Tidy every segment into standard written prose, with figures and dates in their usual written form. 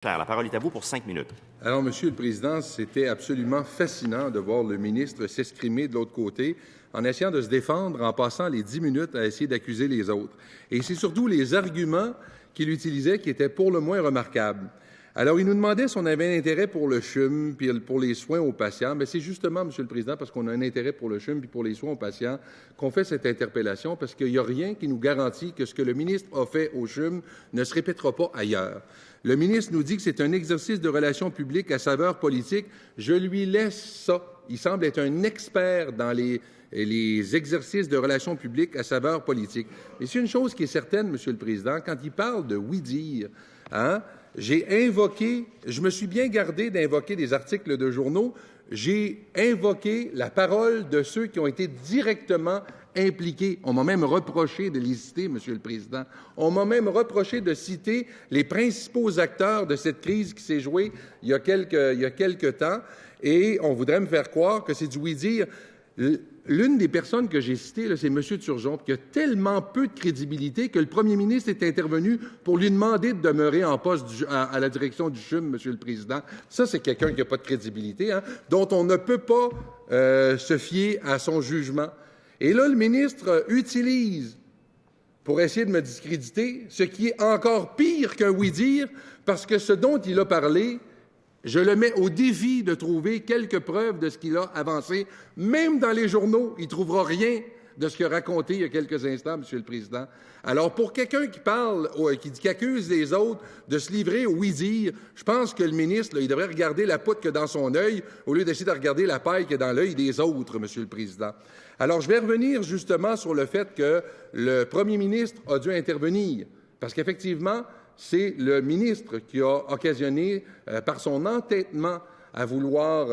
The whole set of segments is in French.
La parole est à vous pour 5 minutes. Alors, Monsieur le Président, c'était absolument fascinant de voir le ministre s'exprimer de l'autre côté en essayant de se défendre, en passant les 10 minutes à essayer d'accuser les autres. Et c'est surtout les arguments qu'il utilisait qui étaient pour le moins remarquables. Alors, il nous demandait si on avait un intérêt pour le CHUM puis pour les soins aux patients. Mais c'est justement, Monsieur le Président, parce qu'on a un intérêt pour le CHUM puis pour les soins aux patients qu'on fait cette interpellation, parce qu'il n'y a rien qui nous garantit que ce que le ministre a fait au CHUM ne se répétera pas ailleurs. Le ministre nous dit que c'est un exercice de relations publiques à saveur politique. Je lui laisse ça. Il semble être un expert dans les exercices de relations publiques à saveur politique. Mais c'est une chose qui est certaine, Monsieur le Président, quand il parle de oui-dire, je me suis bien gardé d'invoquer des articles de journaux, j'ai invoqué la parole de ceux qui ont été directement impliqués. On m'a même reproché de les citer, Monsieur le Président. On m'a même reproché de citer les principaux acteurs de cette crise qui s'est jouée il y a quelque temps, et on voudrait me faire croire que c'est du oui-dire. L'une des personnes que j'ai citées, c'est M. Turgeon, qui a tellement peu de crédibilité que le premier ministre est intervenu pour lui demander de demeurer en poste à la direction du CHUM, Monsieur le Président. Ça, c'est quelqu'un qui n'a pas de crédibilité, dont on ne peut pas se fier à son jugement. Et là, le ministre utilise, pour essayer de me discréditer, ce qui est encore pire qu'un oui-dire, parce que ce dont il a parlé, je le mets au défi de trouver quelques preuves de ce qu'il a avancé. Même dans les journaux, il ne trouvera rien de ce qu'il a raconté il y a quelques instants, Monsieur le Président. Alors, pour quelqu'un qui parle, qui accuse les autres de se livrer au oui-dire, je pense que le ministre, il devrait regarder la poutre qu'il y a dans son œil au lieu d'essayer de regarder la paille qu'il y a dans l'œil des autres, Monsieur le Président. Alors, je vais revenir justement sur le fait que le premier ministre a dû intervenir, parce qu'effectivement, c'est le ministre qui a occasionné, par son entêtement à vouloir,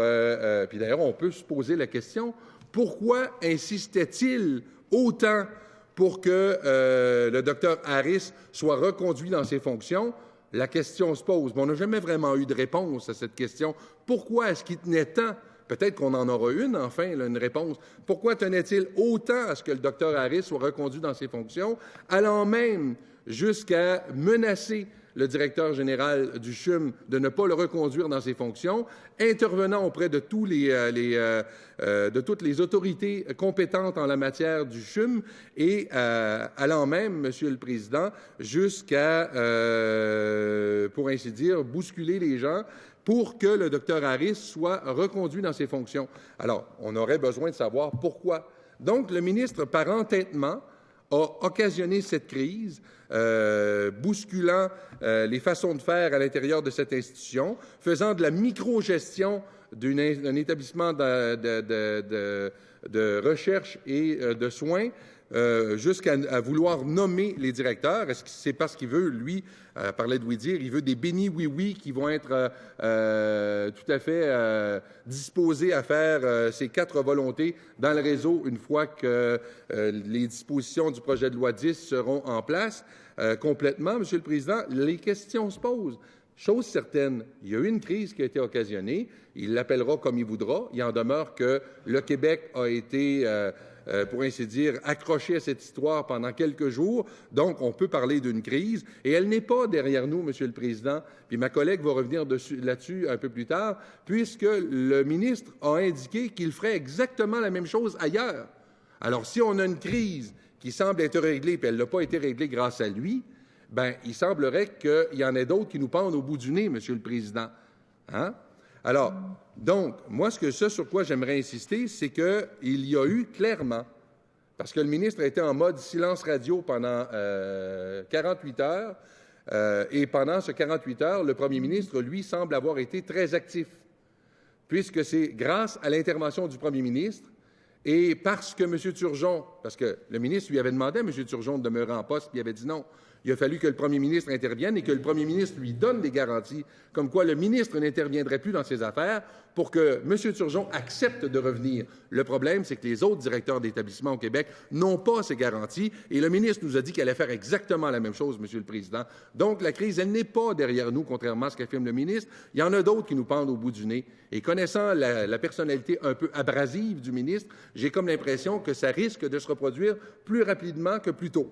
puis d'ailleurs, on peut se poser la question, pourquoi insistait-il autant pour que le Dr Harris soit reconduit dans ses fonctions? La question se pose, mais on n'a jamais vraiment eu de réponse à cette question. Pourquoi est-ce qu'il tenait tant? Peut-être qu'on en aura une, enfin, là, une réponse. Pourquoi tenait-il autant à ce que le Dr Harris soit reconduit dans ses fonctions, allant même jusqu'à menacer le directeur général du CHUM de ne pas le reconduire dans ses fonctions, intervenant auprès de toutes les autorités compétentes en la matière du CHUM et allant même, Monsieur le Président, jusqu'à, pour ainsi dire, bousculer les gens pour que le Dr Harris soit reconduit dans ses fonctions. Alors, on aurait besoin de savoir pourquoi. Donc, le ministre, par entêtement, a occasionné cette crise, bousculant les façons de faire à l'intérieur de cette institution, faisant de la micro-gestion d'un établissement de recherche et de soins, jusqu'à vouloir nommer les directeurs. Est-ce que c'est parce qu'il veut, lui, parlait de oui-dire, il veut des bénis oui-oui qui vont être tout à fait disposés à faire ces 4 volontés dans le réseau une fois que les dispositions du projet de loi 10 seront en place complètement, Monsieur le Président? Les questions se posent. Chose certaine, il y a eu une crise qui a été occasionnée. Il l'appellera comme il voudra. Il en demeure que le Québec a été pour ainsi dire, accroché à cette histoire pendant quelques jours. Donc, on peut parler d'une crise. Et elle n'est pas derrière nous, Monsieur le Président. Puis ma collègue va revenir là-dessus un peu plus tard, puisque le ministre a indiqué qu'il ferait exactement la même chose ailleurs. Alors, si on a une crise qui semble être réglée, puis elle n'a pas été réglée grâce à lui, bien, il semblerait qu'il y en ait d'autres qui nous pendent au bout du nez, Monsieur le Président. Hein? Alors, donc, moi, ce sur quoi j'aimerais insister, c'est qu'il y a eu clairement, parce que le ministre a été en mode silence radio pendant 48 heures, et pendant ce 48 heures, le premier ministre, lui, semble avoir été très actif, puisque c'est grâce à l'intervention du premier ministre et parce que M. Turgeon, parce que le ministre lui avait demandé à M. Turgeon de demeurer en poste, puis il avait dit non. Il a fallu que le premier ministre intervienne et que le premier ministre lui donne des garanties comme quoi le ministre n'interviendrait plus dans ses affaires pour que M. Turgeon accepte de revenir. Le problème, c'est que les autres directeurs d'établissements au Québec n'ont pas ces garanties et le ministre nous a dit qu'elle allait faire exactement la même chose, Monsieur le Président. Donc, la crise, elle n'est pas derrière nous, contrairement à ce qu'affirme le ministre. Il y en a d'autres qui nous pendent au bout du nez. Et connaissant la personnalité un peu abrasive du ministre, j'ai comme l'impression que ça risque de se reproduire plus rapidement que plus tôt.